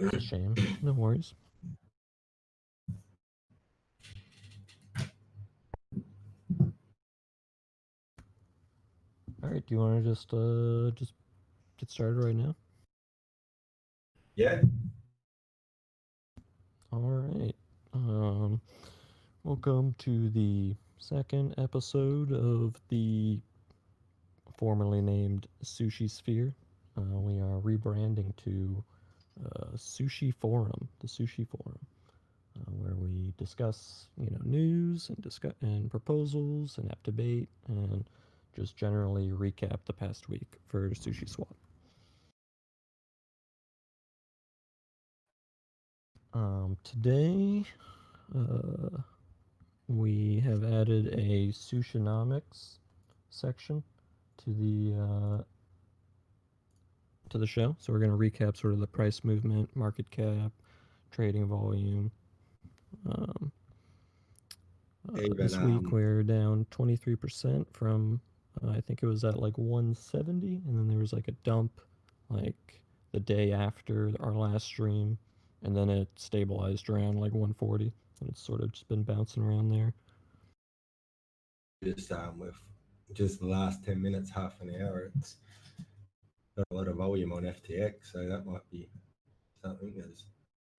It's a shame. No worries. All right. Do you want to just get started right now? Yeah. All right. Um, Welcome to the second episode of the formerly named Sushi Sphere. We are rebranding to Sushi Forum, the Sushi Forum, where we discuss, news and discuss and proposals and have debate and just generally recap the past week for SushiSwap. Today, uh, we have added a Sushinomics section to the show. So we're going to recap sort of the price movement, market cap, trading volume. Um, Even this week we're down 23% from I think it was at like 170, and then there was like a dump like the day after our last stream, and then it stabilized around like 140, and it's sort of just been bouncing around there. just with just the last 10 minutes, half an hour, it's got a lot of volume on FTX, so that might be something. There's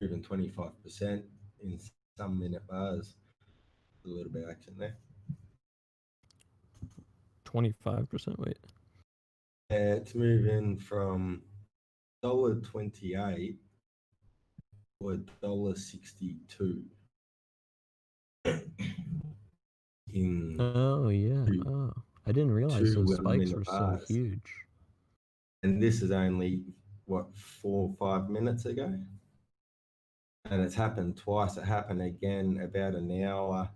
even 25% in some minute bars. A little bit of action there. 25%. Wait. It's moving from $1.28 or $1.62 in Oh yeah. two, Oh, I didn't realize two those 1 spikes minute were so bars. huge. And this is only, what, 4 or 5 minutes ago? And it's happened twice. It happened again about an hour.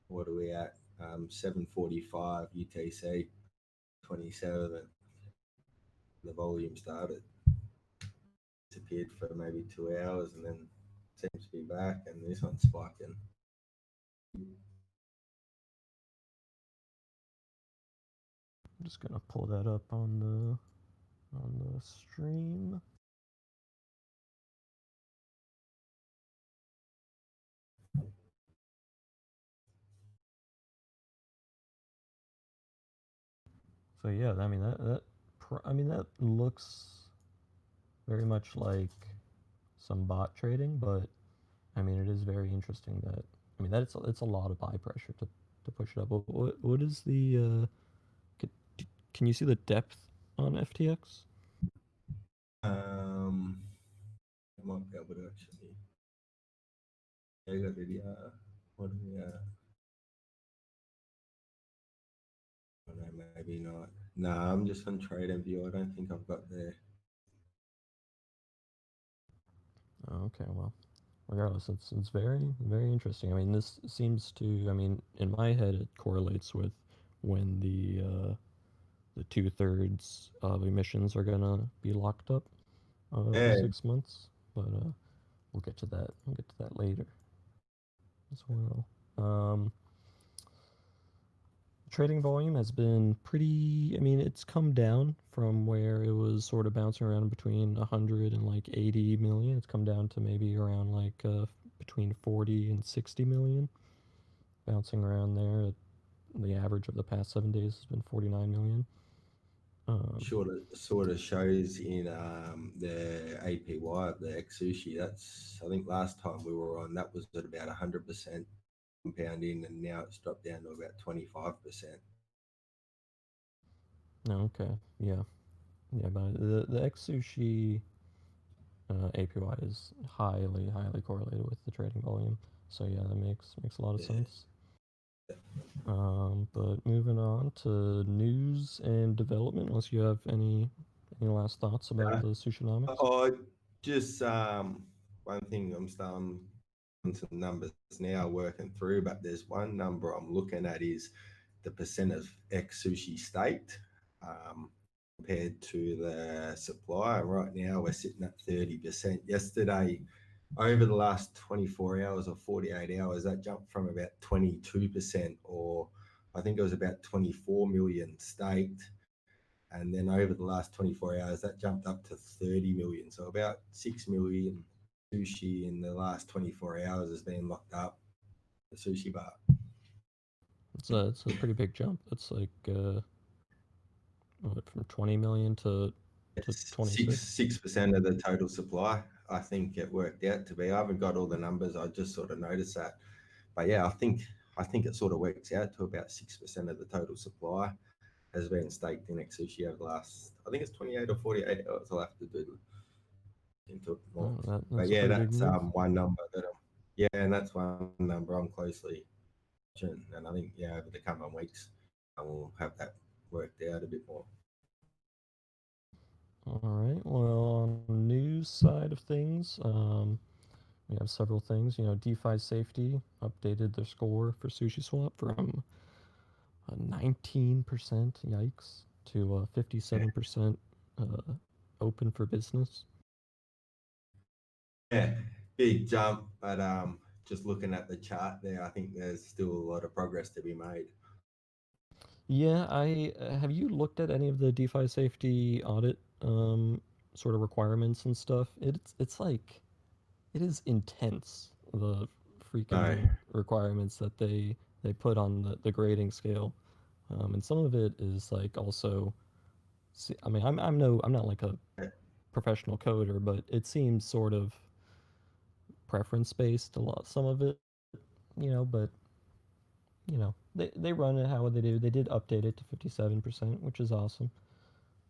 What are we at? 7:45 UTC 27. The volume started. Disappeared for maybe 2 hours and then seems to be back. And this one's spiking. I'm just gonna pull that up on the stream. So yeah, I mean that looks very much like some bot trading, but I mean it is very interesting that that it's a lot of buy pressure to push it up. What is the can, can you see the depth on FTX? Um, I might be able to actually. I got it. Yeah. What are we at? Oh, no, maybe not. Nah, I'm just on Trade and View. I don't think I've got there. Oh, okay, well, regardless, it's very interesting. I mean, this seems to, in my head, it correlates with when the 2/3 of emissions are gonna be locked up for Yeah, 6 months. But we'll get to that. We'll get to that later as well. Trading volume has been pretty. I mean, it's come down from where it was sort of bouncing around between 100 and like 80 million. It's come down to maybe around like between 40 and 60 million, bouncing around there. The average of the past 7 days has been 49 million. Um, sort of shows in the APY of the X sushi. That's, I think last time we were on, that was at about 100% compounding, and now it's dropped down to about 25%. no, okay, yeah, yeah, but the X sushi APY is highly correlated with the trading volume. So yeah, that makes a lot of Yeah. sense. But moving on to news and development, unless you have any last thoughts about Uh, the Sushinomics? oh, just one thing, I'm starting on some numbers now working through, but there's one number I'm looking at is the percent of X sushi staked compared to the supply. Right now, we're sitting at 30%. Yesterday, over the last 24 hours or 48 hours, that jumped from about 22%, or I think it was about 24 million staked, And then over the last 24 hours, that jumped up to 30 million. So about 6 million sushi in the last 24 hours has been locked up, the Sushi Bar. It's a pretty big jump. It's like what, from 20 million to It's 26. 6% of the total supply. I think it worked out to be. I haven't got all the numbers. I just sort of noticed that. But yeah, I think it sort of works out to about 6% of the total supply has been staked in Sushi over the last, I think it's 28 or 48 hours. I'll have to do into it more. Oh, But that's a yeah, pretty big that's move. one number that yeah, and that's one number I'm closely watching. And I think yeah, over the coming weeks, I will have that worked out a bit more. All right. Well, on the news side of things, we have several things. You know, DeFi Safety updated their score for SushiSwap from 19%, yikes, to 57% uh, open for business. Yeah, big jump, but just looking at the chart there, I think there's still a lot of progress to be made. Yeah, I have you looked at any of the DeFi Safety audit sort of requirements and stuff? It's like it is intense, the No, freaking requirements that they put on the grading scale. And some of it is like also, I mean, I'm not like a professional coder, but it seems sort of preference based a lot. Some of it, but they run it how they do. They did update it to 57%, which is awesome.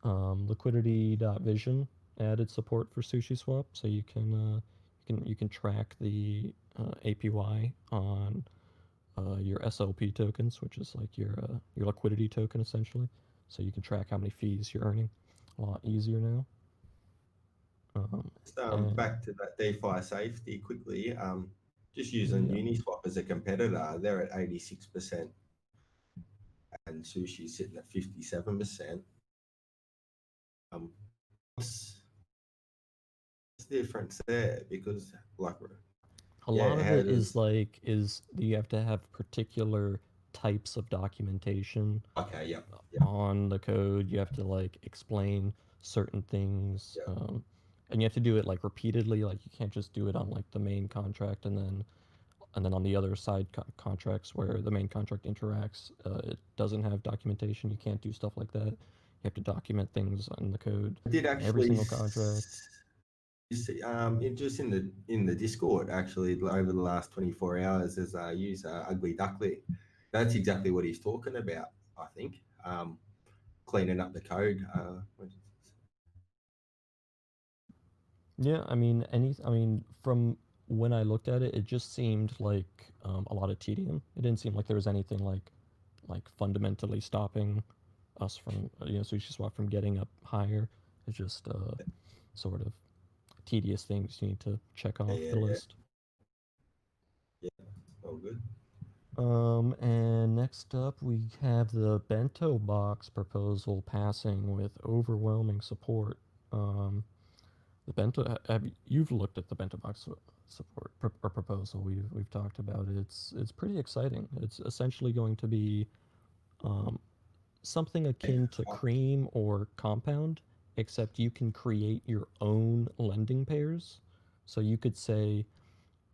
Liquidity.vision added support for SushiSwap, so you can track the APY on your SLP tokens, which is like your liquidity token essentially. So you can track how many fees you're earning a lot easier now. just And back to that DeFi safety quickly. Just using yeah, Uniswap as a competitor, they're at 86%, and Sushi's sitting at 57%. Um, what's the difference there? Because like, a lot yeah, of how it is does like is you have to have particular types of documentation okay, yep, yep, on the code. You have to like explain certain things, yep. and you have to do it like repeatedly. Like you can't just do it on like the main contract and then on the other side contracts where the main contract interacts, it doesn't have documentation. You can't do stuff like that. You have to document things in the code I did on every actually single contract. you see, just in the Discord actually over the last 24 hours, there's a user Ugly Duckling. That's exactly what he's talking about. I think cleaning up the code. Yeah, I mean, from when I looked at it, it just seemed like a lot of tedium. It didn't seem like there was anything like fundamentally stopping us from SushiSwap from getting up higher. It's just sort of tedious things you need to check Yeah, off yeah, the yeah, list. yeah. All good. And next up, we have the bento box proposal passing with overwhelming support. Um, the bento, you've looked at the bento box support or proposal? We've talked about it. It's pretty exciting. It's essentially going to be um, something Yeah, akin to Cream or Compound, except you can create your own lending pairs. So you could say,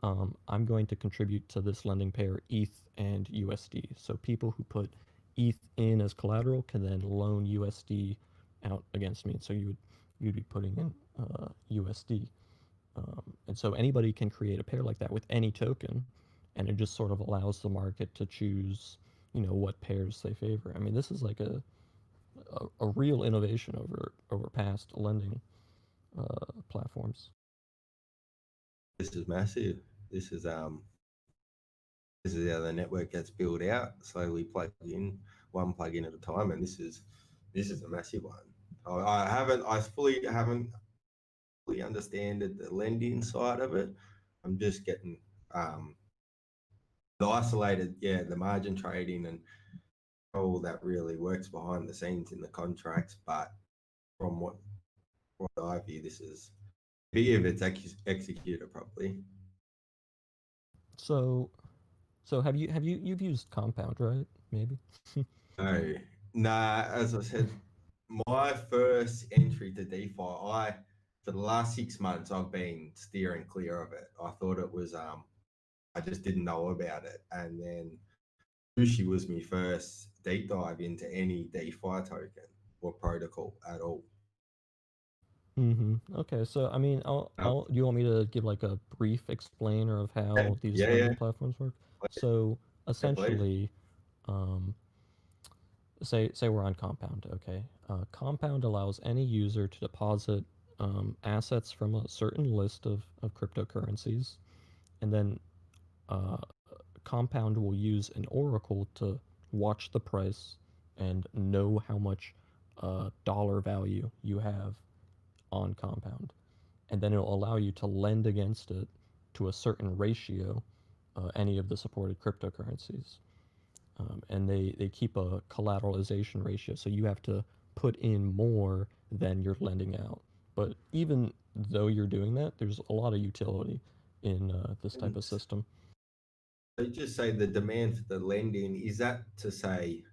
I'm going to contribute to this lending pair ETH and USD. So people who put ETH in as collateral can then loan USD out against me. So you'd be putting in USD, and so anybody can create a pair like that with any token, and it just sort of allows the market to choose, what pairs they favor. I mean, this is like a real innovation over past lending platforms. this is massive. This is this is how the network gets built out, slowly plugged in, one plug-in at a time, and this is a massive one. I fully haven't fully understand the lending side of it. I'm just getting um, the isolated, yeah, the margin trading and all that really works behind the scenes in the contracts. But from what I view, this is if it's executed properly. So you've used Compound, right? Maybe. No, nah, as I said, my first entry to DeFi, I for the last 6 months I've been steering clear of it. I thought it was I just didn't know about it. And then Sushi was my first deep dive into any DeFi token or protocol at all. Okay, so I mean, Uh, do you want me to give like a brief explainer of yeah, how these yeah, lending platforms work? So yeah, please. essentially, um, say we're on Compound, okay? Compound allows any user to deposit assets from a certain list of cryptocurrencies, and then uh, Compound will use an oracle to watch the price and know how much dollar value you have on Compound, and then it'll allow you to lend against it to a certain ratio, any of the supported cryptocurrencies. And they keep a collateralization ratio, so you have to put in more than you're lending out. But even though you're doing that, there's a lot of utility in this type And of system. so just say the demand for the lending, is that to say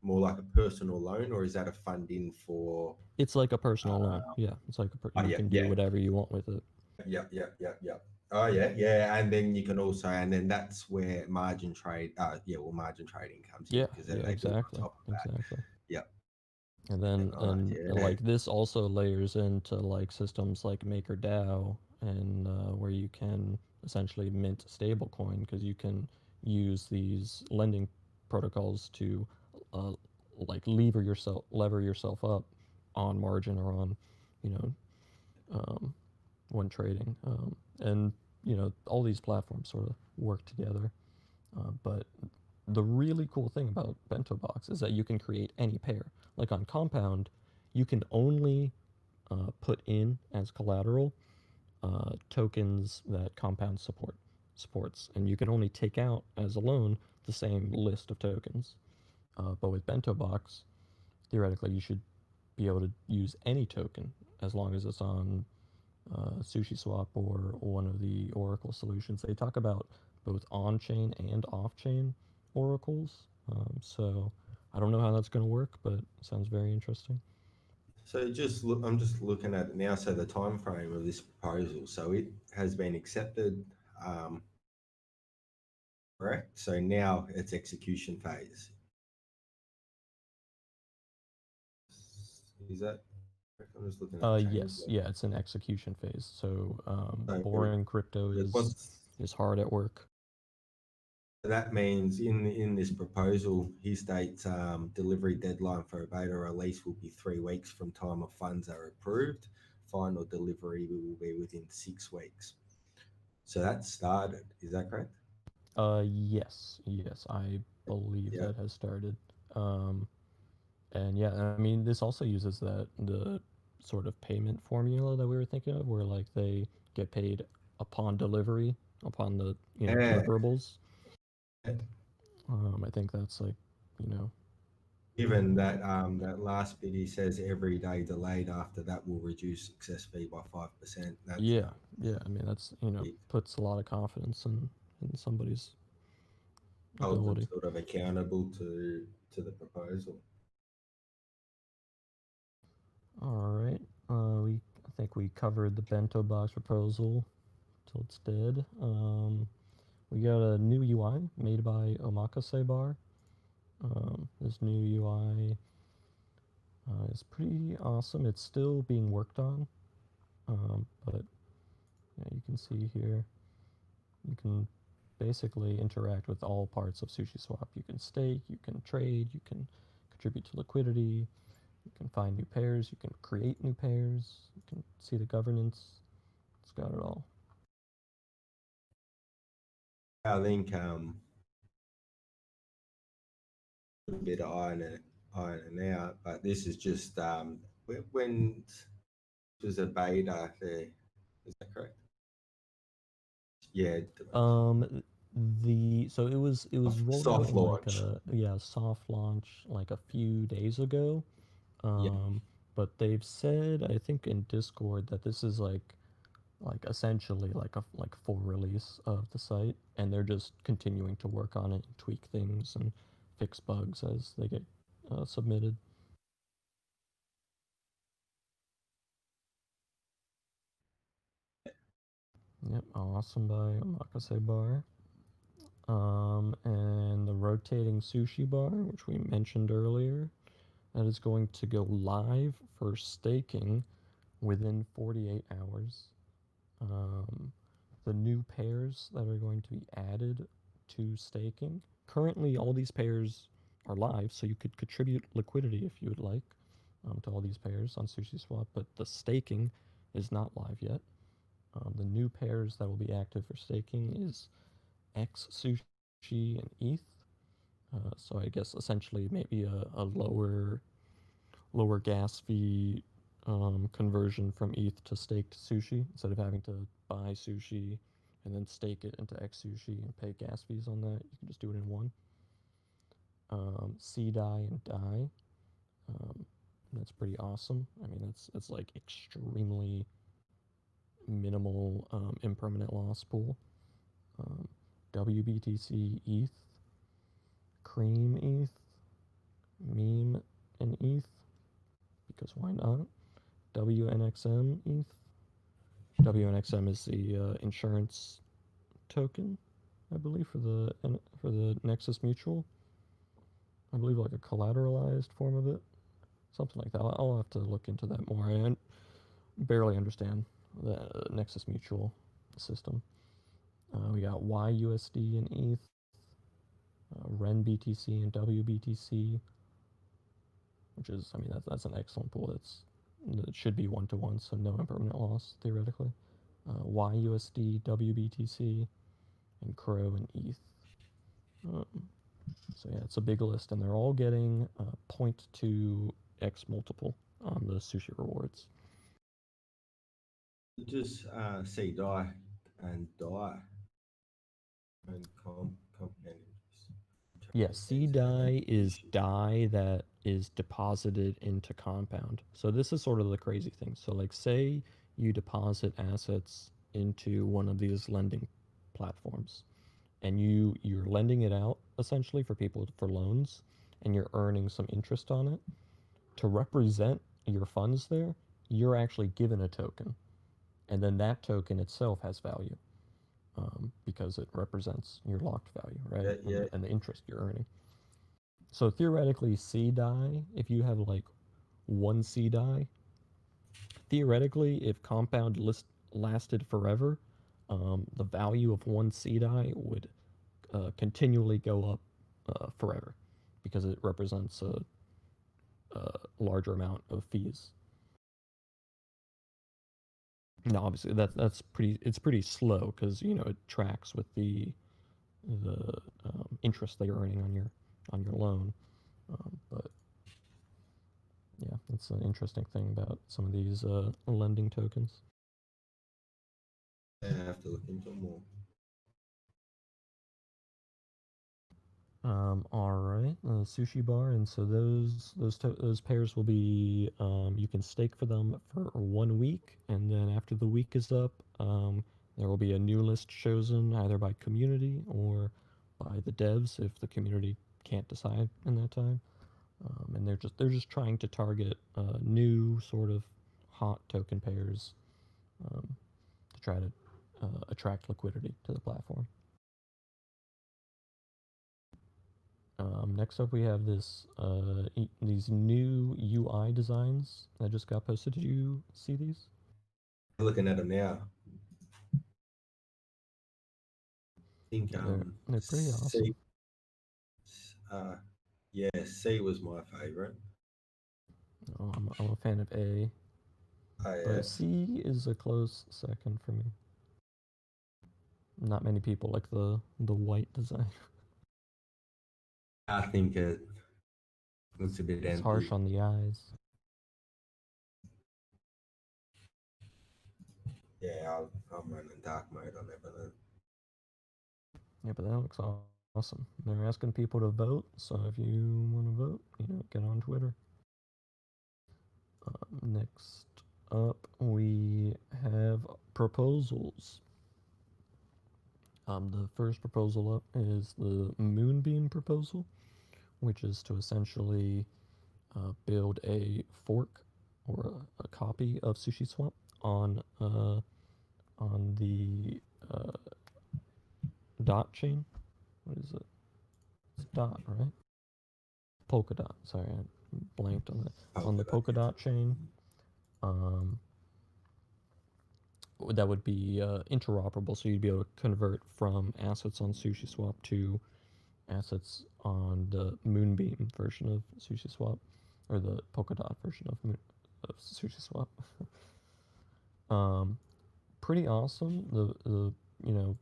more like a personal loan or is that a funding for It's like a personal loan. uh, Yeah, it's like oh you yeah, can do yeah, whatever you want with it. yeah. Oh yeah, yeah. And then you can also and then that's where margin trade margin trading comes in Yeah, because then yeah, they build on exactly, top of that. exactly. Yep. And Yeah, then nice. and Yeah. like this also layers into like systems like MakerDAO and where you can essentially mint stablecoin because you can use these lending protocols to uh, like lever yourself up on margin or on you know um, when trading and all these platforms sort of work together. But the really cool thing about Bento Box is that you can create any pair. Like on Compound, you can only put in as collateral tokens that Compound supports, and you can only take out as a loan the same list of tokens. But with Bento Box, theoretically, you should be able to use any token as long as it's on SushiSwap or one of the Oracle solutions. They talk about both on-chain and off-chain oracles. So I don't know how that's going to work, but it sounds very interesting. So just look, I'm just looking at it now. So the time frame of this proposal. So it has been accepted, um, correct? So now it's execution phase. Is that? I'm just looking at the change. Yes, yeah, it's an execution phase. So So boring crypto what's is hard at work. that means in this proposal, he states delivery deadline for a beta release will be 3 weeks from time of funds are approved. Final delivery will be within 6 weeks. So that started. Is that correct? Yes, I believe Yeah. that has started. Um, and yeah, I mean, this also uses the sort of payment formula that we were thinking of, where like they get paid upon delivery, upon the Yeah. deliverables. I think that's like, you know, Given that that last bit, he says every day delayed after that will reduce success fee by 5%. That's yeah, yeah. I mean, that's it puts a lot of confidence in somebody's holds them ability. sort of accountable to the proposal. All right, I think we covered the bento box proposal till it's dead. We got a new UI made by Omakase Bar. This new UI is pretty awesome. It's still being worked on, but yeah, you can see here you can basically interact with all parts of SushiSwap. You can stake, you can trade, you can contribute to liquidity, you can find new pairs, you can create new pairs, you can see the governance. It's got it all. I think a bit of ironing out, but this is just when this was a beta there. Is that correct? Yeah, The so it was rolled out soft in like launch. a soft launch like a few days ago. Yeah. Um, but they've said I think in Discord that this is like essentially like a full release of the site, and they're just continuing to work on it, and tweak things, and fix bugs as they get submitted. Yep, awesome by Omakase Bar. And the rotating sushi bar, which we mentioned earlier, that is going to go live for staking within 48 hours. Um, the new pairs that are going to be added to staking. Currently, all these pairs are live, so you could contribute liquidity if you would like to all these pairs on SushiSwap, but the staking is not live yet. The new pairs that will be active for staking is X Sushi and ETH. So I guess essentially maybe a lower gas fee conversion from ETH to staked sushi instead of having to buy sushi and then stake it into X Sushi and pay gas fees on that. You can just do it in one. C die and die. Um, that's pretty awesome. I mean, that's like extremely minimal impermanent loss pool. Um, WBTC ETH, Cream ETH, Meme and ETH, because why not? WNXM ETH. WNXM is the insurance token, I believe, for the Nexus Mutual. I believe like a collateralized form of it, something like that. I'll have to look into that more. I barely understand the Nexus Mutual system. We got YUSD and ETH, REN BTC and WBTC, which is, I mean, that's an excellent pool. It should be 1-to-1, so no impermanent loss theoretically. YUSD, WBTC, and Crow and ETH. Um, so yeah, it's a big list, and they're all getting 0.2 x multiple on the sushi rewards. Just see die and die and compound interest. I'm trying Yeah, to C sense how that die is issue. die that is deposited into compound. So this is sort of the crazy thing. So like say you deposit assets into one of these lending platforms and you're lending it out essentially for people for loans and you're earning some interest on it. To represent your funds there, you're actually given a token. And then that token itself has value because it represents your locked value, right? Yeah, yeah. And the interest you're earning. So theoretically, C die, if you have like one C die, theoretically, if compound lasted forever, the value of one C die would continually go up forever because it represents a larger amount of fees. Now, obviously, it's pretty slow because it tracks with the interest that you're earning on your loan. But yeah, that's an interesting thing about some of these lending tokens. I have to look into more. All right, Sushi Bar, and so those pairs will be you can stake for them for 1 week, and then after the week is up, there will be a new list chosen either by community or by the devs if the community can't decide in that time. And they're just trying to target new sort of hot token pairs um, to try to attract liquidity to the platform. Next up, we have these new UI designs that just got posted. Did you see these? Looking at them now, I think Yeah, they're pretty C, awesome. uh, yeah, C was my favorite. I'm a fan of A, Oh but yes, C is a close second for me. Not many people like the white design. I think it looks a bit It's harsh empty. on the eyes. Yeah, I'm running dark mode on it, but Yeah, but that looks awesome. They're asking people to vote, so if you want to vote, get on Twitter. Next up, we have proposals. The first proposal up is the Moonbeam proposal, which is to essentially build a fork or a copy of SushiSwap on on the uh, dot chain. What is it? It's dot, right? Polka dot. Sorry, I blanked on it. On the Polka dot, Polka yeah. dot chain, um, that would be interoperable. So you'd be able to convert from assets on SushiSwap to assets on the Moonbeam version of SushiSwap, or the Polkadot version of SushiSwap. um, Pretty awesome. The you know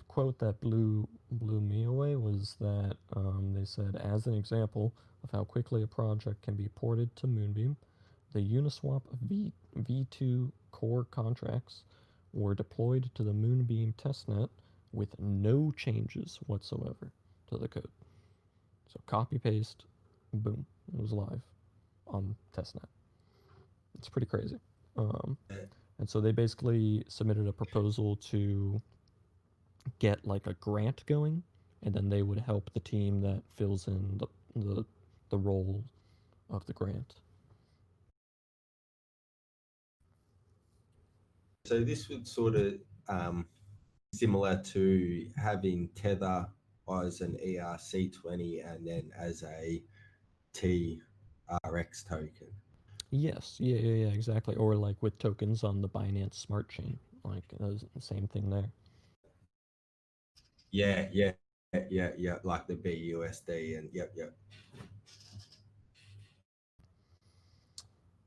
quote that blew me away was that they said, as an example of how quickly a project can be ported to Moonbeam, the Uniswap V2 core contracts were deployed to the Moonbeam testnet with no changes whatsoever to the code. So copy paste, boom, it was live on testnet. It's pretty crazy. Um, Uh, and so they basically submitted a proposal to get like a grant going, and then they would help the team that fills in the, the role of the grant. So this would sort of similar to having Tether as an ERC20 and then as a TRX token. Yes, yeah, exactly. Or like with tokens on the Binance Smart Chain, like the same thing there. Yeah, yeah, like the BUSD and yep.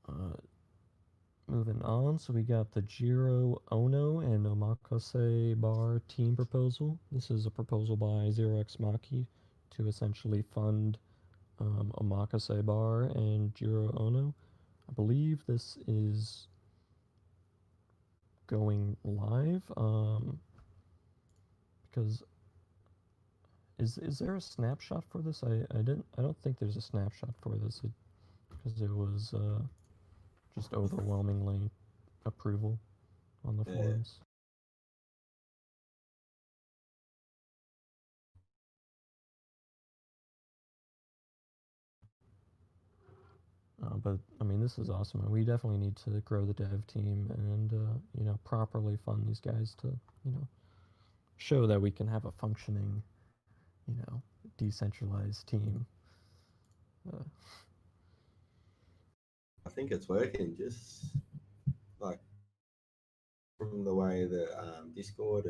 Uh, Moving on, so we got the Jiro Ono and Omakase Bar team proposal. This is a proposal by Zero X Maki to essentially fund Omakase Bar and Jiro Ono. I believe this is going live because is there a snapshot for this? I don't think there's a snapshot for this because it was just overwhelmingly approval on the Yeah. forums. But I mean, this is awesome, and we definitely need to grow the dev team and properly fund these guys to show that we can have a functioning you know decentralized team. Uh, I think it's working just like from the way that Discord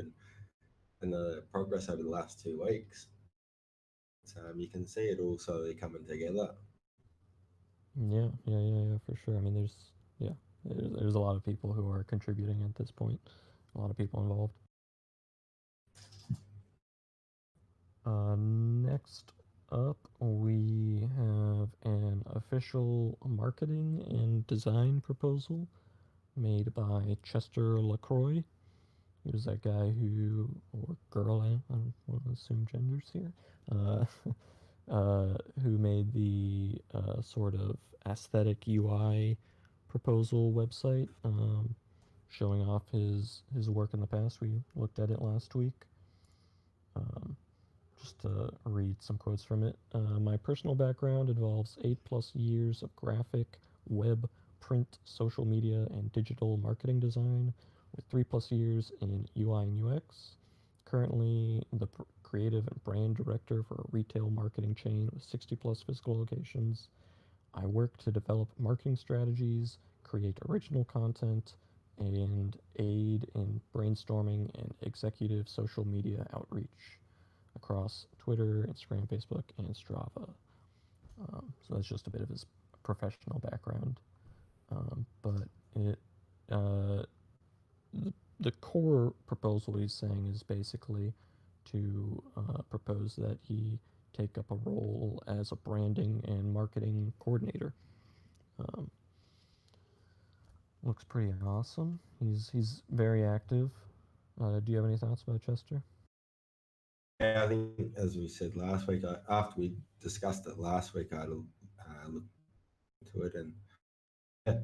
and the progress over the last 2 weeks. You can see it all slowly coming together. yeah, for sure. I mean, yeah, there's a lot of people who are contributing at this point. A lot of people involved. Next up, we have an official marketing and design proposal made by Chester LaCroix. He was that guy or girl, I don't want to assume genders here, uh, who made the sort of aesthetic UI proposal website, showing off his work in the past. We looked at it last week. Um, just to read some quotes from it. My personal background involves 8+ years of graphic, web, print, social media, and digital marketing design, with 3+ years in UI and UX. Currently, the creative and brand director for a retail marketing chain with 60+ physical locations. I work to develop marketing strategies, create original content, and aid in brainstorming and executive social media outreach across Twitter, Instagram, Facebook, and Strava. So that's just a bit of his professional background. But it uh, the core proposal he's saying is basically to propose that he take up a role as a branding and marketing coordinator. Um, Looks pretty awesome. He's very active. Do you have any thoughts about Chester? Yeah, I think as we said last week, after we discussed it last week, I looked into it and yeah,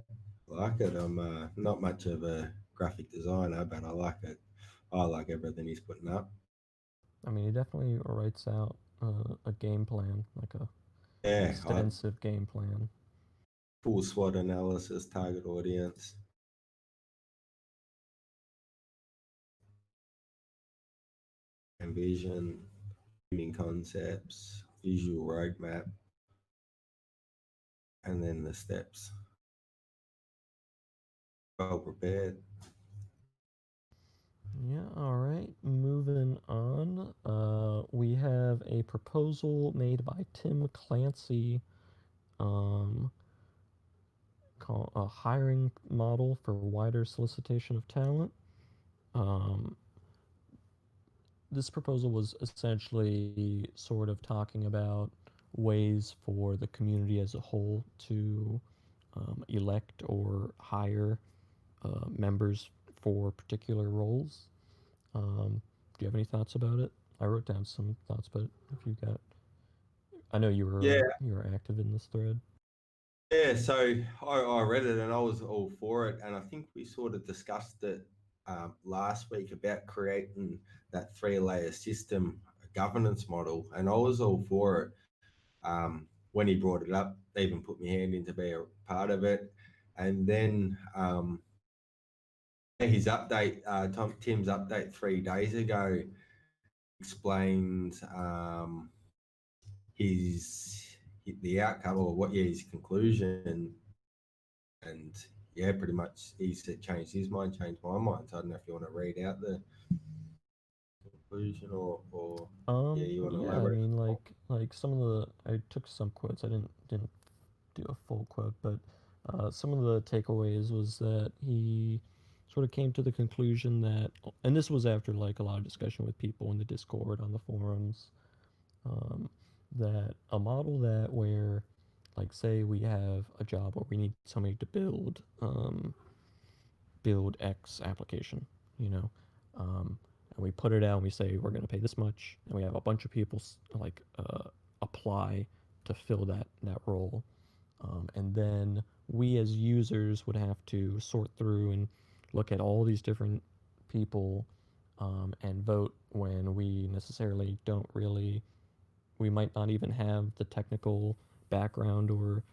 I like it. I'm not much of a graphic designer, but I like it. I like everything he's putting up. I mean, he definitely writes out a game plan, like a Yeah, extensive game plan. full SWOT analysis, target audience. vision, naming concepts, visual roadmap, and then the steps. Well prepared. Yeah, all right. Moving on. We have a proposal made by Tim Clancy, um, called a hiring model for wider solicitation of talent. Um, this proposal was essentially sort of talking about ways for the community as a whole to elect or hire members for particular roles. Do you have any thoughts about it? I wrote down some thoughts, but if you got, I know Yeah, you were active in this thread. yeah. So I read it and I was all for it, and I think we sort of discussed it last week about creating that three-layer system governance model, and I was all for it. When he brought it up, they even put my hand in to be a part of it, and then his update, Tim's update 3 days ago, explained his the outcome or what his conclusion, and yeah, pretty much he's changed his mind, changed my mind. So I don't know if you want to read out the conclusion or yeah, you want to Yeah, I elaborate. mean, like some of I took some quotes. I didn't do a full quote, but some of the takeaways was that he sort of came to the conclusion that, and this was after like a lot of discussion with people in the Discord on the forums, um, that a model that where, like, say we have a job where we need somebody to build X application, you know, and we put it out and we say we're going to pay this much, and we have a bunch of people apply to fill that role, and then we as users would have to sort through and look at all these different people, and vote when we necessarily don't really, we might not even have the technical background or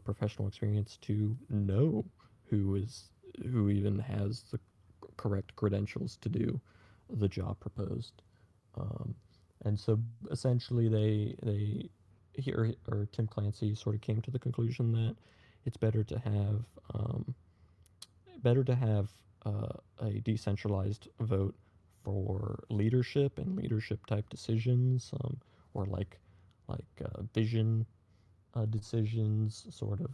professional experience to know who is who even has the correct credentials to do the job proposed. um, and so essentially they here or Tim Clancy sort of came to the conclusion that it's um, better to have a decentralized vote for leadership and leadership type decisions, or vision decisions, sort of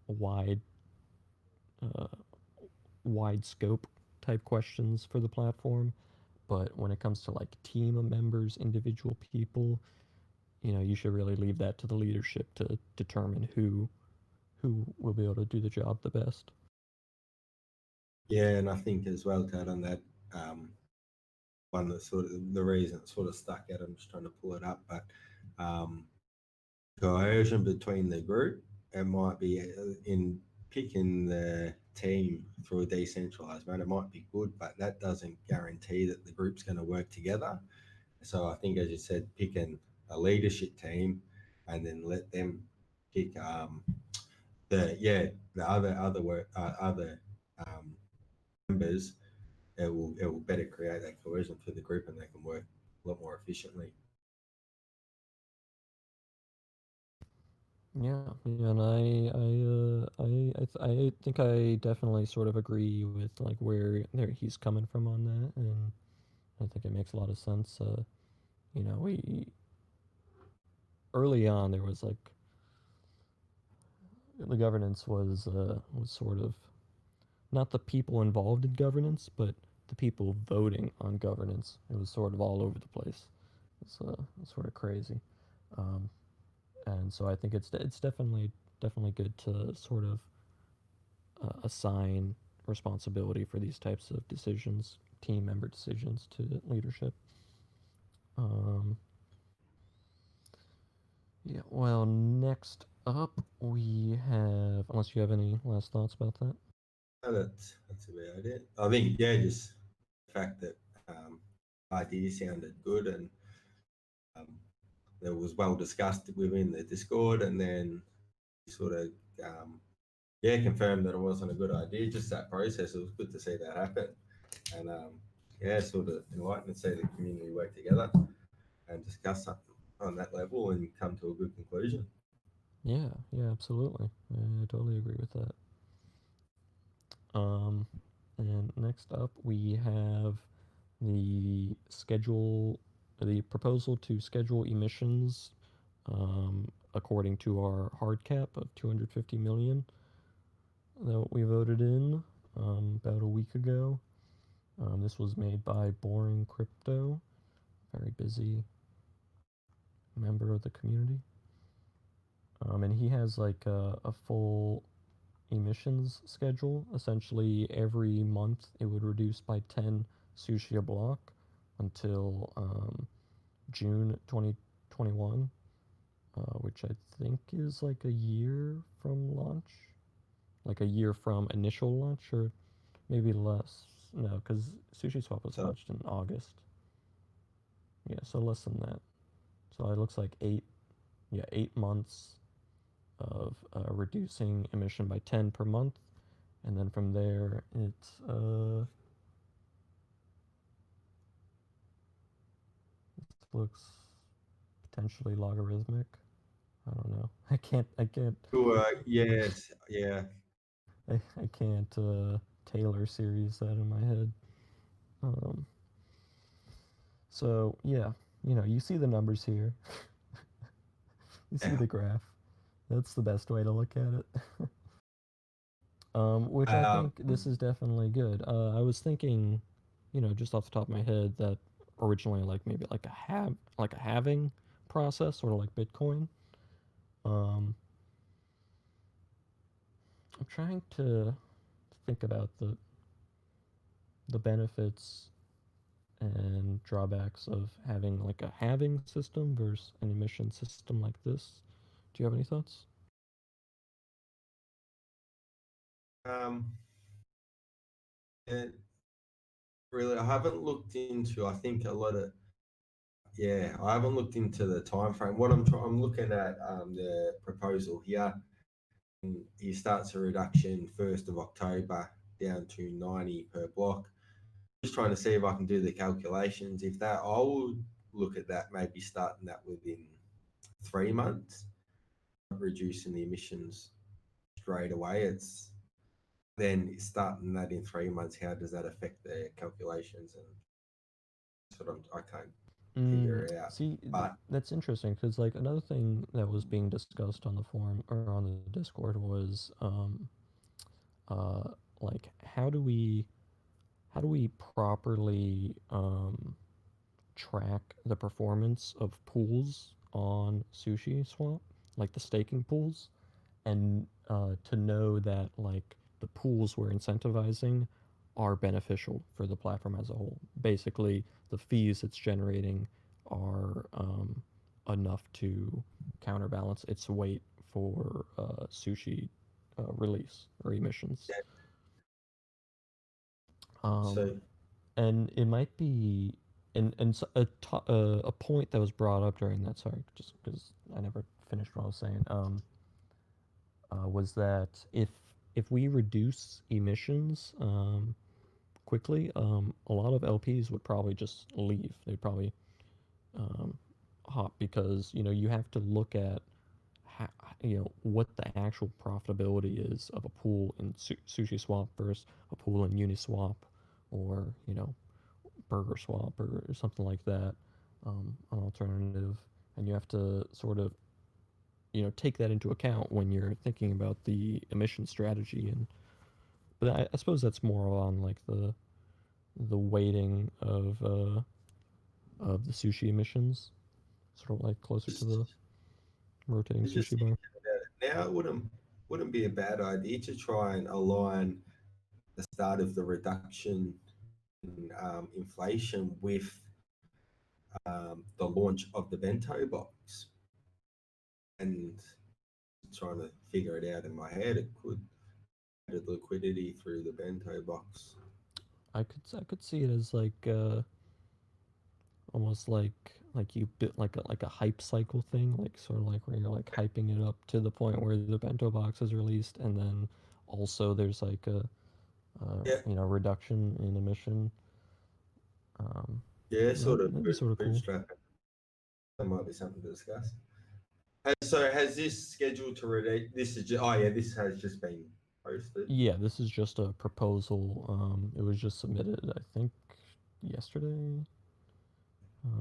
wide uh, wide scope type questions for the platform. But when it comes to like team members, individual people, you should really leave that to the leadership to determine who will be able to do the job the best. Yeah, and I think as well to add on that, um, one that sort of the reason it sort of stuck out. I'm just trying to pull it up, but um, cohesion between the group. It might be in picking the team through a decentralized manner. It might be good, but that doesn't guarantee that the group's going to work together. So I think, as you said, picking a leadership team and then let them pick the other work other um, members. It will better create that cohesion for the group, and they can work a lot more efficiently. Yeah, and I think I definitely sort of agree with like where there he's coming from on that, and I think it makes a lot of sense. We early on there was like the governance was sort of not the people involved in governance, but the people voting on governance. It was sort of all over the place. It's sort of crazy, um, and so I think it's definitely good to sort of assign responsibility for these types of decisions, team member decisions, to leadership. Um, yeah. Well, next up we have. Unless you have any last thoughts about that. So that's about it. I think just the fact that idea sounded good, and um, it was well discussed within the Discord, and then sort of confirmed that it wasn't a good idea. Just that process, it was good to see that happen, and yeah, sort of enlighten and see the community work together and discuss something on that level and come to a good conclusion. Yeah, yeah, absolutely. I totally agree with that. Um, and next up, we have the schedule, the proposal to schedule emissions according to our hard cap of 250 million that we voted in about a week ago. This was made by Boring Crypto, very busy member of the community. And he has like a full emissions schedule. Essentially, every month it would reduce by 10 sushi a block until June 2021, which I think is like a year from launch, like a year from initial launch, or maybe less. No, because SushiSwap was So, launched in August. Yeah, so less than that. So it looks like yeah, 8 months of reducing emission by 10 per month, and then from there it looks potentially logarithmic. I don't know. yes, yeah. I can't Taylor series that in my head. Um, so yeah, you see the numbers here. You see Yeah. the graph. That's the best way to look at it. Which I Um, think this is definitely good. I was thinking, just off the top of my head, that originally like maybe like a halving process, sort of like Bitcoin. Um, I'm trying to think about the benefits and drawbacks of having like a halving system versus an emission system like this. Do you have any thoughts? um, and really, I haven't looked into. I think a lot of yeah, I haven't looked into the time frame. What I'm looking at the proposal here. He starts a reduction 1st of October down to 90 per block. Just trying to see if I can do the calculations. If that, I will look at that, maybe starting that within 3 months, reducing the emissions straight away. It's then starting that in 3 months. How does that affect the calculations? And that's what I can't figure out. See, But that's interesting because like another thing that was being discussed on the forum or on the Discord was uh, like how do we properly track the performance of pools on Sushi Swap, like the staking pools, and to know that like the pools we're incentivizing are beneficial for the platform as a whole. Basically, the fees it's generating are enough to counterbalance its weight for sushi release or emissions. yeah, Um, so and it might be and a point that was brought up during that, sorry, just because I never finished what I was saying, was that if we reduce emissions quickly, a lot of LPs would probably just leave. They'd probably um, hop because you have to look at how, what the actual profitability is of a pool in Sushi Swap versus a pool in Uniswap or Burger Swap or something like that, an alternative, and you have to sort of take that into account when you're thinking about the emission strategy. And but I suppose that's more on like the weighting of the sushi emissions, sort of like closer to the just rotating just sushi bar. thinking about it now, it wouldn't be a bad idea to try and align the start of the reduction in inflation with the launch of the bento box, and trying to figure it out in my head, it could add liquidity through the bento box. I could see it as like almost like you bit like a hype cycle thing, like sort of like where you're like hyping it up to the point where the bento box is released, and then also there's like a Yeah, reduction in emission. Um, Yeah, that sort of that'd be sort of cool. bootstrapping. That might be something to discuss. So has this scheduled to release? This is just, oh yeah, this has just been posted. Yeah, this is just a proposal. It was just submitted, I think, yesterday.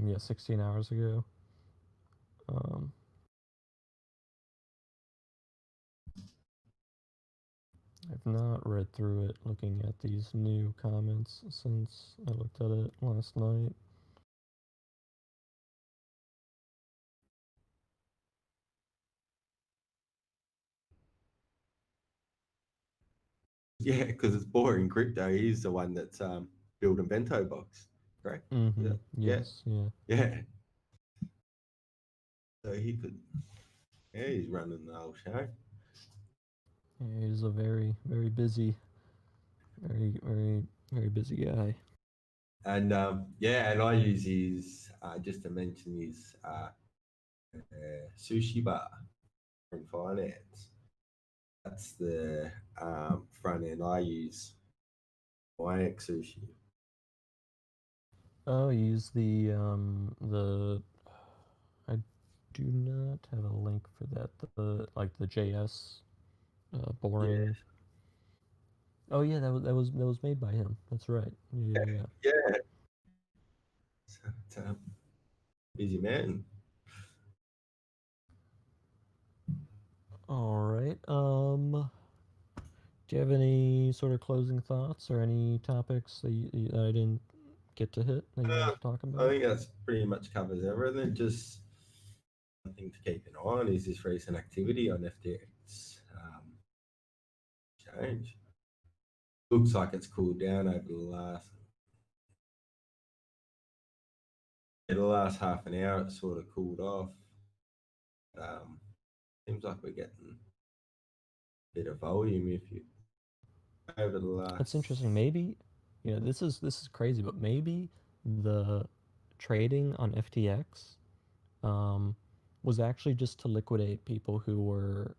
Yeah, 16 hours ago. Um, I've not read through it looking at these new comments since I looked at it last night. Yeah, because it's boring crypto. He's the one that's building bento box, correct? Mm-hmm. Yeah, yeah, Yes, yeah. yeah. So he could. Yeah, he's running the whole show. Yeah, he's a very, very busy, very, very, very busy guy. And yeah, and I use his just to mention his Sushi Bar in finance. That's the front end I use. Wyack Sushi. Oh, use the I do not have a link for that. The like the JS Yeah, boring. Oh yeah, that was made by him. That's right. Yeah, yeah, yeah. yeah. So, busy man. All right. Do you have any sort of closing thoughts or any topics that I didn't get to hit that you wanted to talk I about? think that's pretty much covers everything. Just one thing to keep an eye on is this recent activity on FTX change. Looks like it's cooled down over the last half an hour. It sort of cooled off. Um, Seems like we're getting a bit of volume if you over the That's last. interesting. Maybe, this is crazy, but maybe the trading on FTX um, was actually just to liquidate people who were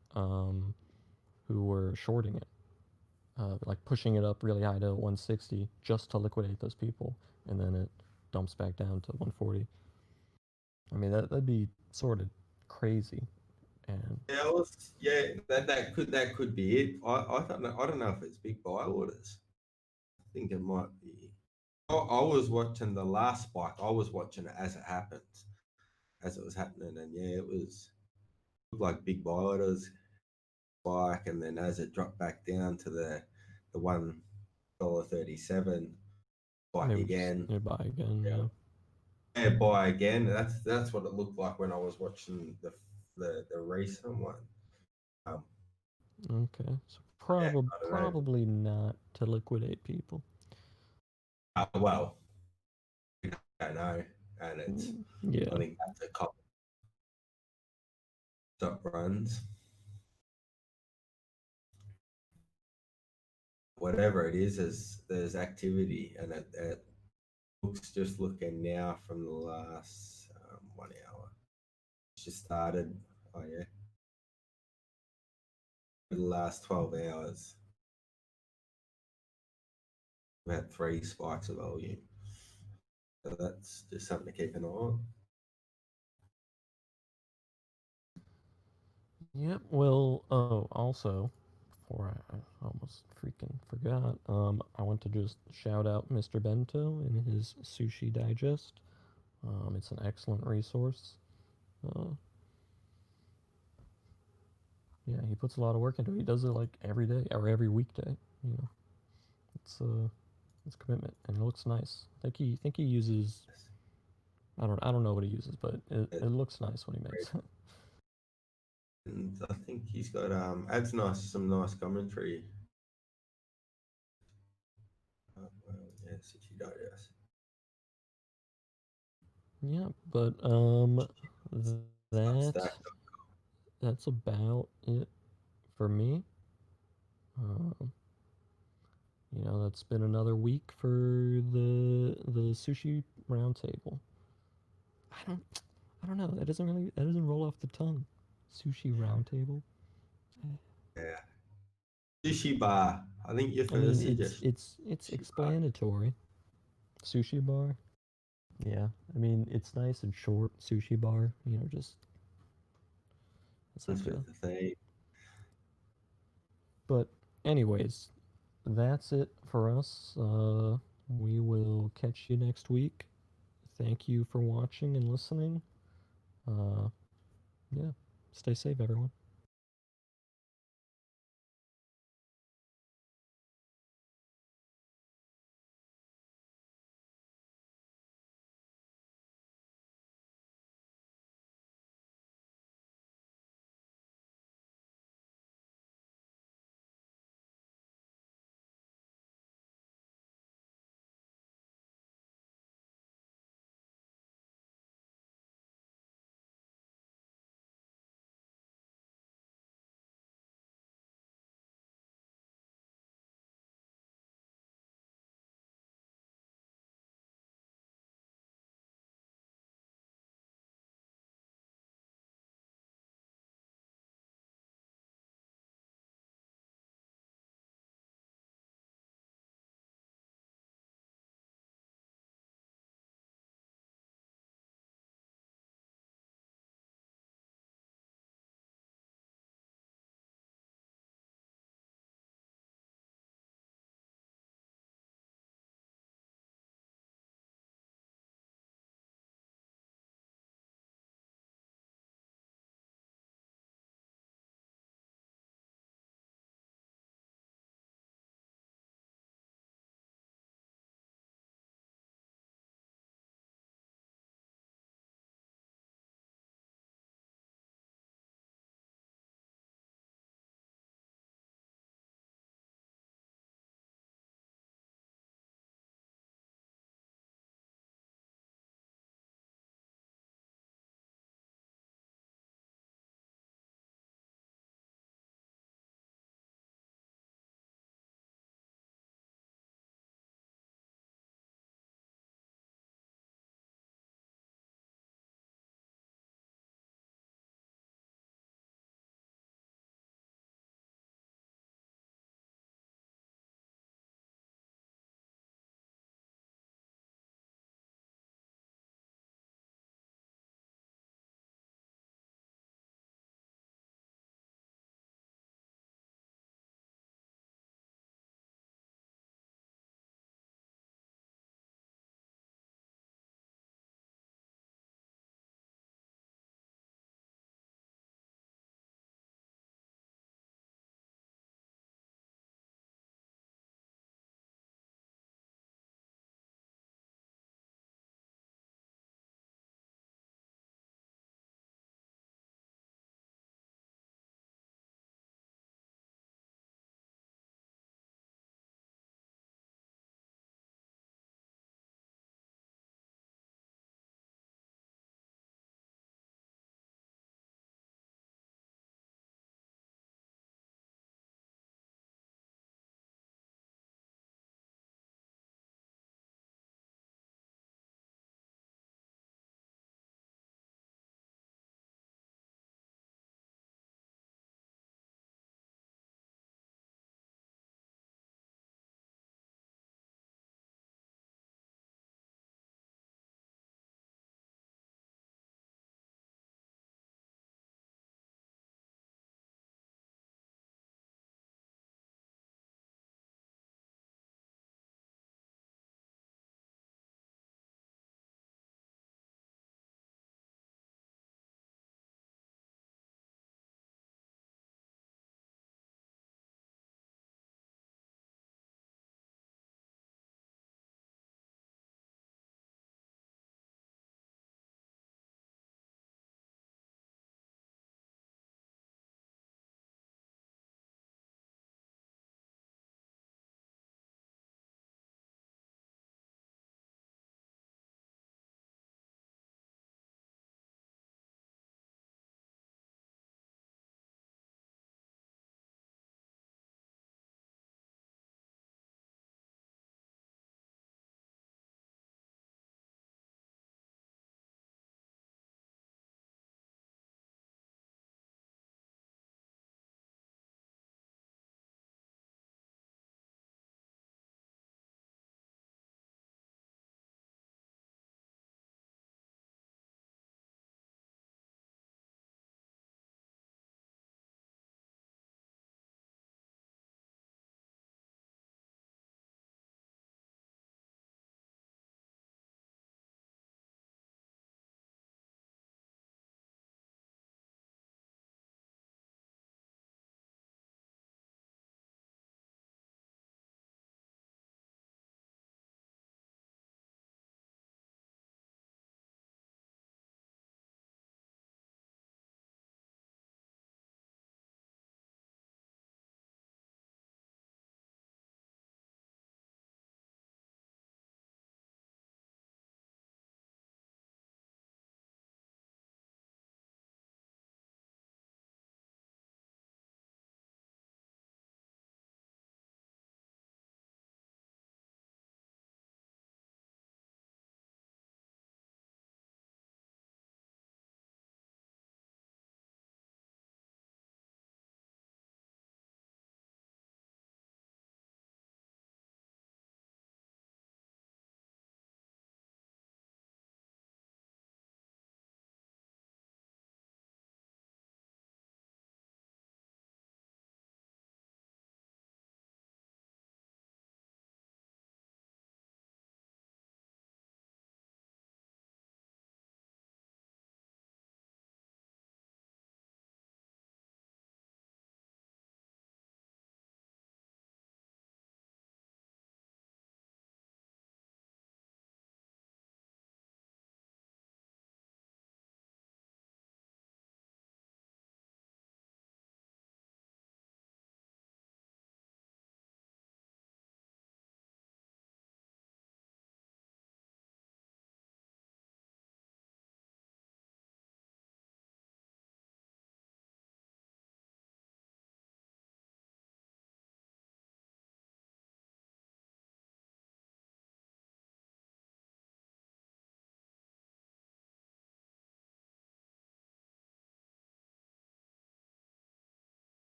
shorting it, like pushing it up really high to 160 just to liquidate those people, and then it dumps back down to 140. I mean, that'd be sort of crazy, and Yeah, that could be it. I don't know if it's big buy orders. I think it might be. I was watching the last spike. I was watching it as it happened, as it was happening, and yeah, it looked like big buy orders spike, and then as it dropped back down to the $1.37 spike it was again. nearby again. Yeah, Yeah. yeah, buy again. That's what it looked like when I was watching the recent one. Um, Okay. So yeah, I don't know. probably not to liquidate people. Well, we don't know, and I Yeah. think that's a couple stop runs, whatever it is. There's activity, and it looks just looking now from the last 1 hour. It's just started. Oh yeah, the last 12 hours, we had three spikes of volume. So that's just something to keep an eye on. Yep. Well, oh, also, before I almost freaking forgot, I want to just shout out Mr. Bento and his Sushi Digest. It's an excellent resource. Uh, yeah, he puts a lot of work into it. He does it like every day or every weekday. You know, it's it's commitment and it looks nice. I think he uses. I don't know what he uses, but it looks nice when he makes it. And I think he's got adds some nice commentary. Well, yeah, Sushi Digest. Yeah, but that Substack. that's about it for me. Um, that's been another week for the sushi roundtable. I don't I don't know. That doesn't roll off the tongue. Sushi roundtable. Yeah. Sushi Bar. I think your I mean, first it's suggestion. it's it's Sushi Bar. explanatory. Sushi bar. Yeah, I mean it's nice and short. Sushi bar, just it's Just like with a. the theme. But anyways, that's it for us. We will catch you next week. Thank you for watching and listening. Uh, yeah, stay safe, everyone.